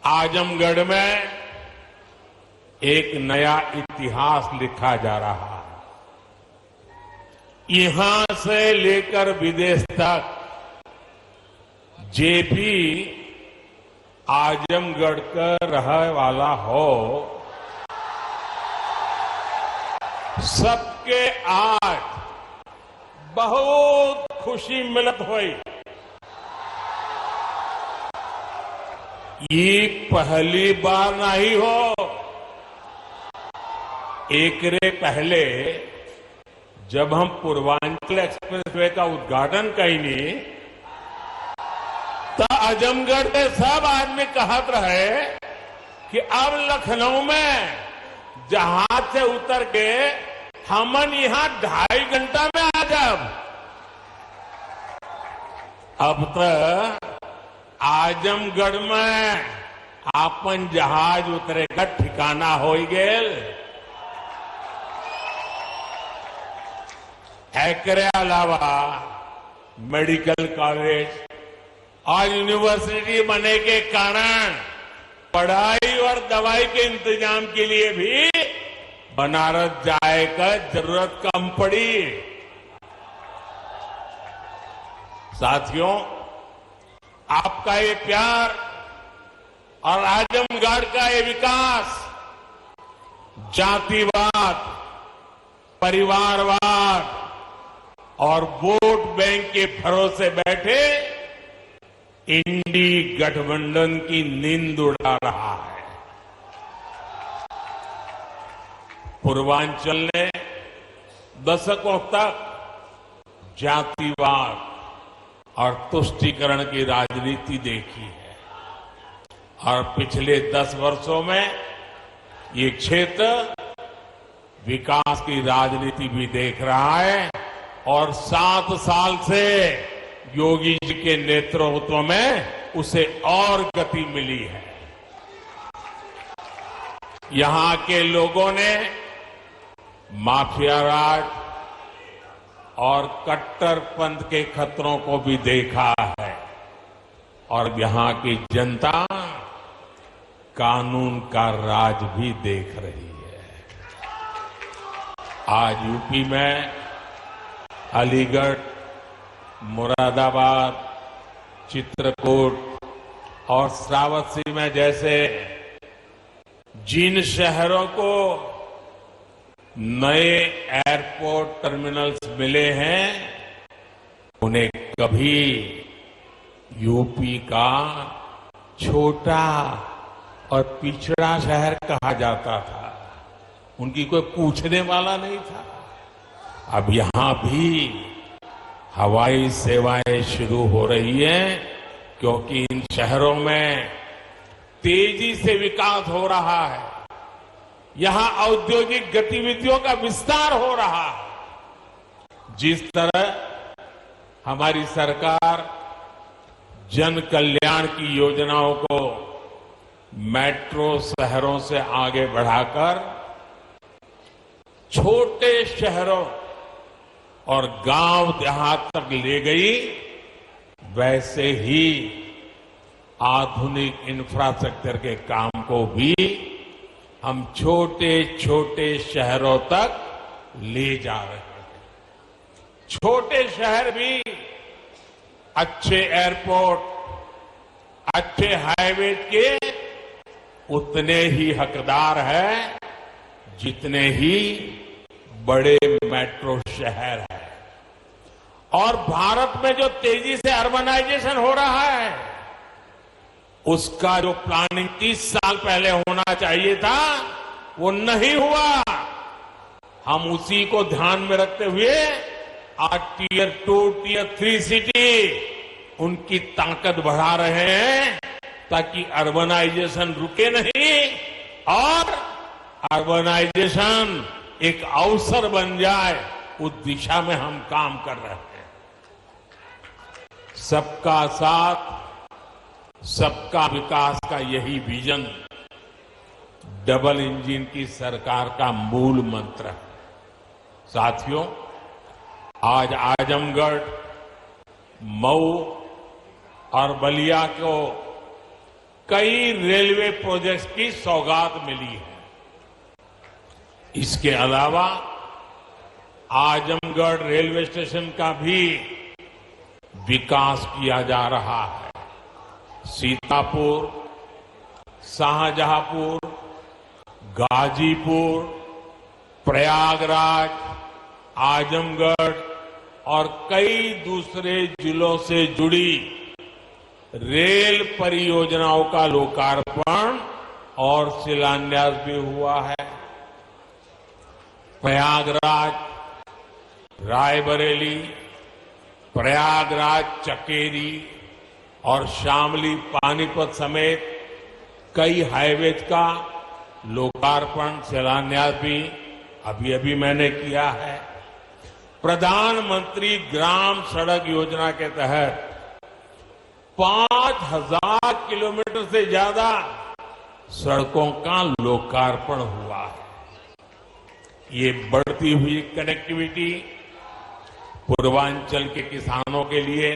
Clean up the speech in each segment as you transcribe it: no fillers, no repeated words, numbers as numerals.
आजमगढ़ में एक नया इतिहास लिखा जा रहा है। यहां से लेकर विदेश तक जे भी आजमगढ़ का रहे वाला हो, सबके आज बहुत खुशी मिलत हुई। ये पहली बार नहीं हो। एक रे पहले जब हम पूर्वांचल एक्सप्रेसवे का उद्घाटन कईनी तो आजमगढ़ के सब आदमी कहत रहे कि अब लखनऊ में जहाज से उतर के हमन यहां 2.5 घंटा में आ जाब। अब तक आजमगढ़ में आपन जहाज उतरेगा ठिकाना हो गेल। एकरे अलावा मेडिकल कॉलेज और यूनिवर्सिटी बनने के कारण पढ़ाई और दवाई के इंतजाम के लिए भी बनारस जाए का जरूरत कम पड़ी। साथियों, आपका ये प्यार और आजमगढ़ का ये विकास जातिवाद, परिवारवाद और वोट बैंक के भरोसे बैठे इंडी गठबंधन की नींद उड़ा रहा है। पूर्वांचल ने दशकों तक जातिवाद और तुष्टीकरण की राजनीति देखी है और पिछले 10 वर्षों में ये क्षेत्र विकास की राजनीति भी देख रहा है और 7 साल से योगी जी के नेतृत्व में उसे और गति मिली है। यहां के लोगों ने माफिया राज और कट्टरपंथ के खतरों को भी देखा है और यहां की जनता कानून का राज भी देख रही है। आज यूपी में अलीगढ़, मुरादाबाद, चित्रकूट और श्रावस्ती में जैसे जिन शहरों को नए एयरपोर्ट टर्मिनल्स मिले हैं, उन्हें कभी यूपी का छोटा और पिछड़ा शहर कहा जाता था। उनकी कोई पूछने वाला नहीं था। अब यहां भी हवाई सेवाएं शुरू हो रही हैं क्योंकि इन शहरों में तेजी से विकास हो रहा है। यहां औद्योगिक गतिविधियों का विस्तार हो रहा है। जिस तरह हमारी सरकार जन कल्याण की योजनाओं को मेट्रो शहरों से आगे बढ़ाकर छोटे शहरों और गांव देहात तक ले गई, वैसे ही आधुनिक इंफ्रास्ट्रक्चर के काम को भी हम छोटे छोटे शहरों तक ले जा रहे हैं। छोटे शहर भी अच्छे एयरपोर्ट, अच्छे हाईवे के उतने ही हकदार हैं जितने ही बड़े मेट्रो शहर हैं। और भारत में जो तेजी से अर्बनाइजेशन हो रहा है, उसका जो प्लानिंग 30 साल पहले होना चाहिए था, वो नहीं हुआ। हम उसी को ध्यान में रखते हुए आज टियर 2, टियर 3 सिटी उनकी ताकत बढ़ा रहे हैं ताकि अर्बनाइजेशन रुके नहीं और अर्बनाइजेशन एक अवसर बन जाए, उस दिशा में हम काम कर रहे हैं। सबका साथ, सबका विकास का यही विजन डबल इंजन की सरकार का मूल मंत्र है। साथियों, आज आजमगढ़, मऊ और बलिया को कई रेलवे प्रोजेक्ट्स की सौगात मिली है। इसके अलावा आजमगढ़ रेलवे स्टेशन का भी विकास किया जा रहा है। सीतापुर, शाहजहांपुर, गाजीपुर, प्रयागराज, आजमगढ़ और कई दूसरे जिलों से जुड़ी रेल परियोजनाओं का लोकार्पण और शिलान्यास भी हुआ है। प्रयागराज रायबरेली, प्रयागराज चकेरी और शामली पानीपत समेत कई हाईवेज का लोकार्पण शिलान्यास भी अभी अभी मैंने किया है। प्रधानमंत्री ग्राम सड़क योजना के तहत 5000 किलोमीटर से ज्यादा सड़कों का लोकार्पण हुआ है। ये बढ़ती हुई कनेक्टिविटी पूर्वांचल के किसानों के लिए,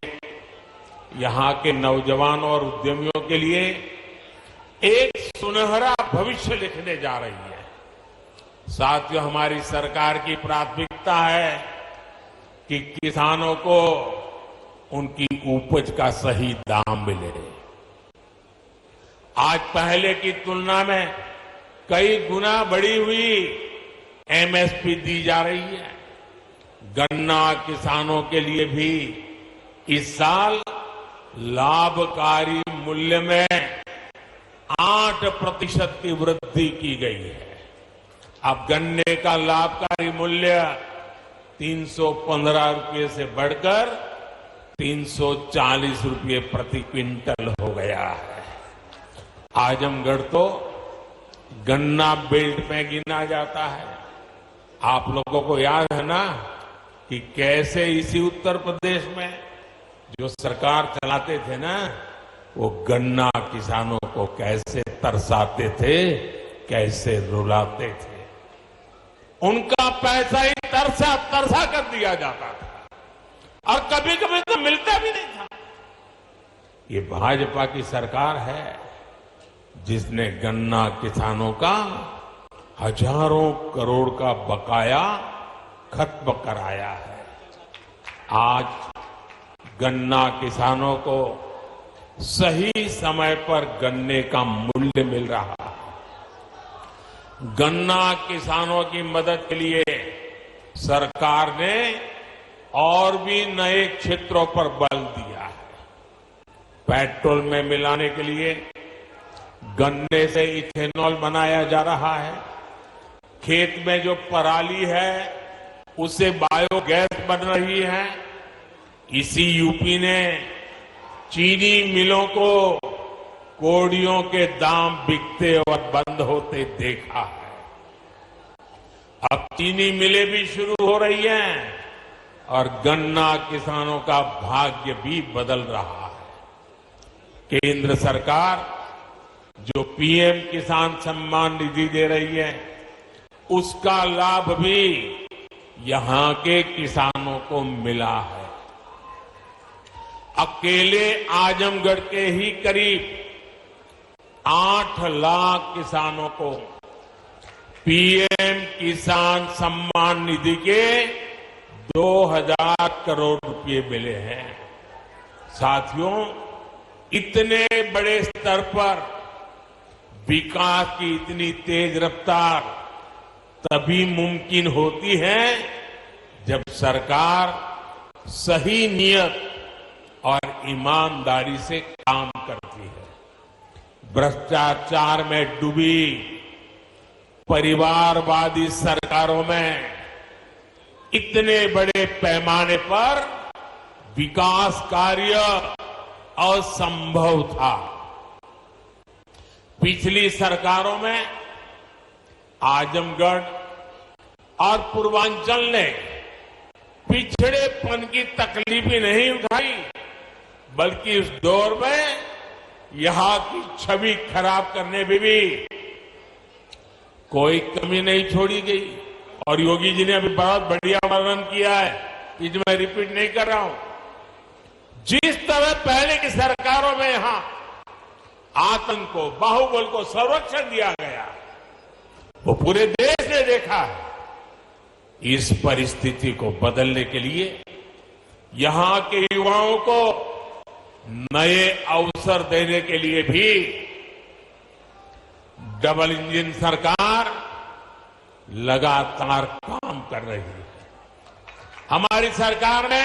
यहां के नौजवानों और उद्यमियों के लिए एक सुनहरा भविष्य लिखने जा रही है। साथियों, हमारी सरकार की प्राथमिकता है कि किसानों को उनकी उपज का सही दाम मिले। आज पहले की तुलना में कई गुना बढ़ी हुई एमएसपी दी जा रही है। गन्ना किसानों के लिए भी इस साल लाभकारी मूल्य में 8% की वृद्धि की गई है। अब गन्ने का लाभकारी मूल्य 315 रुपये से बढ़कर 340 रुपये प्रति क्विंटल हो गया है। आजमगढ़ तो गन्ना बेल्ट में गिना जाता है। आप लोगों को याद है ना कि कैसे इसी उत्तर प्रदेश में जो सरकार चलाते थे ना, वो गन्ना किसानों को कैसे तरसाते थे, कैसे रुलाते थे। उनका पैसा ही तरसा तरसा कर दिया जाता था और कभी कभी तो मिलता भी नहीं था। ये भाजपा की सरकार है जिसने गन्ना किसानों का हजारों करोड़ का बकाया खत्म कराया है। आज गन्ना किसानों को सही समय पर गन्ने का मूल्य मिल रहा है। गन्ना किसानों की मदद के लिए सरकार ने और भी नए क्षेत्रों पर बल दिया है। पेट्रोल में मिलाने के लिए गन्ने से इथेनॉल बनाया जा रहा है। खेत में जो पराली है उससे बायोगैस बन रही है। इसी यूपी ने चीनी मिलों को कोड़ियों के दाम बिकते और बंद होते देखा है। अब चीनी मिलें भी शुरू हो रही हैं और गन्ना किसानों का भाग्य भी बदल रहा है। केंद्र सरकार जो पीएम किसान सम्मान निधि दे रही है, उसका लाभ भी यहां के किसानों को मिला है। अकेले आजमगढ़ के ही करीब 8 लाख किसानों को पीएम किसान सम्मान निधि के 2000 करोड़ रुपए मिले हैं। साथियों, इतने बड़े स्तर पर विकास की इतनी तेज रफ्तार तभी मुमकिन होती है जब सरकार सही नियत और ईमानदारी से काम करती है। भ्रष्टाचार में डूबी परिवारवादी सरकारों में इतने बड़े पैमाने पर विकास कार्य असंभव था। पिछली सरकारों में आजमगढ़ और पूर्वांचल ने पिछड़ेपन की तकलीफ ही नहीं उठाई, बल्कि इस दौर में यहां की छवि खराब करने में भी कोई कमी नहीं छोड़ी गई। और योगी जी ने अभी बहुत बढ़िया वर्णन किया है, कि जो मैं रिपीट नहीं कर रहा हूं। जिस तरह पहले की सरकारों में यहां आतंक को, बाहुबल को संरक्षण दिया गया, वो पूरे देश ने देखा है। इस परिस्थिति को बदलने के लिए यहां के युवाओं को नए अवसर देने के लिए भी डबल इंजन सरकार लगातार काम कर रही है। हमारी सरकार ने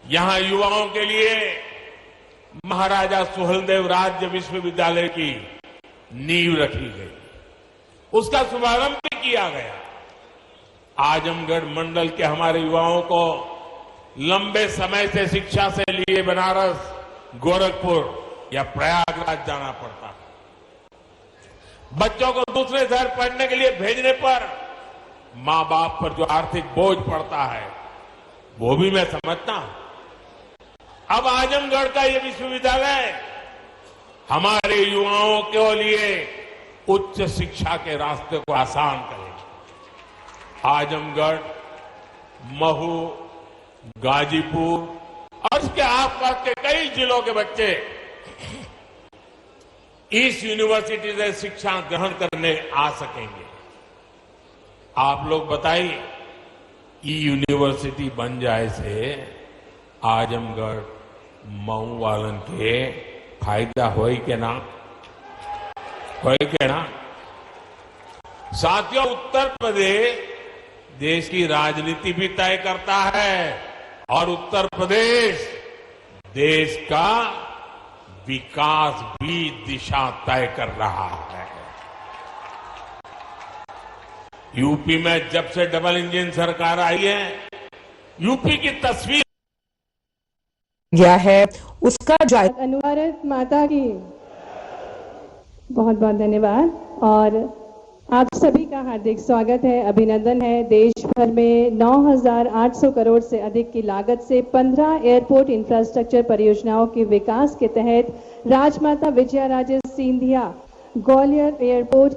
यहां युवाओं के लिए महाराजा सुहेलदेव राज्य विश्वविद्यालय की नींव रखी गई, उसका शुभारंभ भी किया गया। आजमगढ़ मंडल के हमारे युवाओं को लंबे समय से शिक्षा से लिए बनारस, गोरखपुर या प्रयागराज जाना पड़ता है। बच्चों को दूसरे शहर पढ़ने के लिए भेजने पर मां बाप पर जो आर्थिक बोझ पड़ता है वो भी मैं समझता हूं। अब आजमगढ़ का ये विश्वविद्यालय हमारे युवाओं के लिए उच्च शिक्षा के रास्ते को आसान करेगा। आजमगढ़, महू, गाजीपुर और उसके आसपास के कई जिलों के बच्चे इस यूनिवर्सिटी से शिक्षा ग्रहण करने आ सकेंगे। आप लोग बताइए, ई यूनिवर्सिटी बन जाए से आजमगढ़, मऊ वालन के फायदा होई के ना होई के ना। साथियों, उत्तर प्रदेश देश की राजनीति भी तय करता है और उत्तर प्रदेश देश का विकास भी दिशा तय कर रहा है। यूपी में जब से डबल इंजन सरकार आई है, यूपी की तस्वीर गया है, उसका जायजा। भारत माता की बहुत बहुत धन्यवाद और आप सभी का हार्दिक स्वागत है, अभिनंदन है। देश भर में 9,800 करोड़ से अधिक की लागत से 15 एयरपोर्ट इंफ्रास्ट्रक्चर परियोजनाओं के विकास के तहत राजमाता विजयाराजे सिंधिया ग्वालियर एयरपोर्ट